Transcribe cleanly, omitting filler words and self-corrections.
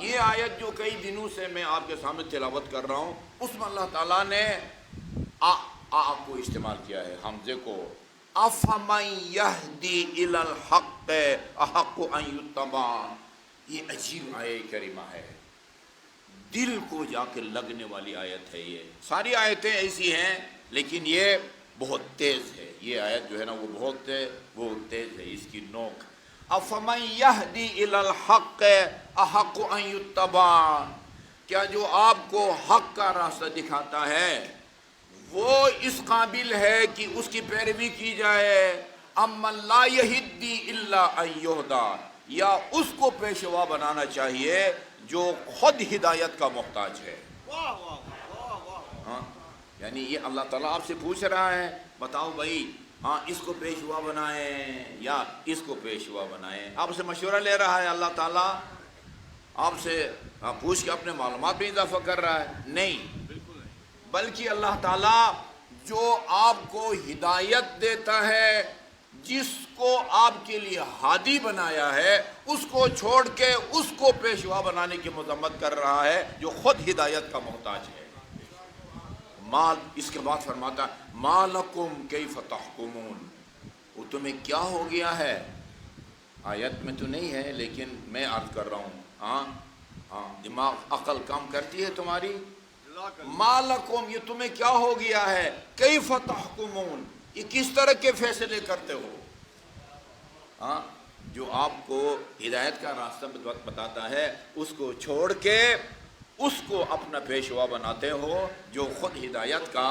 یہ آیت جو کئی دنوں سے میں آپ کے سامنے تلاوت کر رہا ہوں، اس میں اللہ تعالیٰ نے کو استعمال کیا ہے، حمزے کو. افمن یہدی الی الحق احق ان یتبع. یہ عجیب آیت کریمہ ہے، دل کو جا کے لگنے والی آیت ہے. یہ ساری آیتیں ایسی ہیں لیکن یہ بہت تیز ہے. یہ آیت جو ہے نا وہ بہت تیز ہے، اس کی نوک. افمن یہدی الی الحق احق ان یتبع. کیا جو آپ کو حق کا راستہ دکھاتا ہے وہ اس قابل ہے کہ اس کی پیروی کی جائے؟ امن لا یہدی الا ان یہدی. یا اس کو پیشوا بنانا چاہیے جو خود ہدایت کا محتاج ہے. ہاں یعنی یہ اللہ تعالیٰ آپ سے پوچھ رہا ہے، بتاؤ بھائی، ہاں اس کو پیشوا بنائیں یا اس کو پیشوا بنائیں. آپ سے مشورہ لے رہا ہے اللہ تعالیٰ، آپ سے پوچھ کے اپنے معلومات میں اضافہ کر رہا ہے؟ نہیں، بلکہ اللہ تعالیٰ جو آپ کو ہدایت دیتا ہے، جس کو آپ کے لیے ہادی بنایا ہے، اس کو چھوڑ کے اس کو پیشوا بنانے کی مذمت کر رہا ہے جو خود ہدایت کا محتاج ہے. اس کے بعد فرماتا ہے ما لکم کیف تحکمون. وہ تمہیں کیا ہو گیا ہے؟ آیت میں تو نہیں ہے لیکن میں عرض کر رہا ہوں. ہاں دماغ عقل کام کرتی ہے تمہاری. ما لکم، یہ تمہیں کیا ہو گیا ہے؟ کیف تحکمون، یہ کس طرح کے فیصلے کرتے ہو؟ ہاں جو آپ کو ہدایت کا راستہ بتاتا ہے اس کو چھوڑ کے اس کو اپنا پیشوا بناتے ہو جو خود ہدایت کا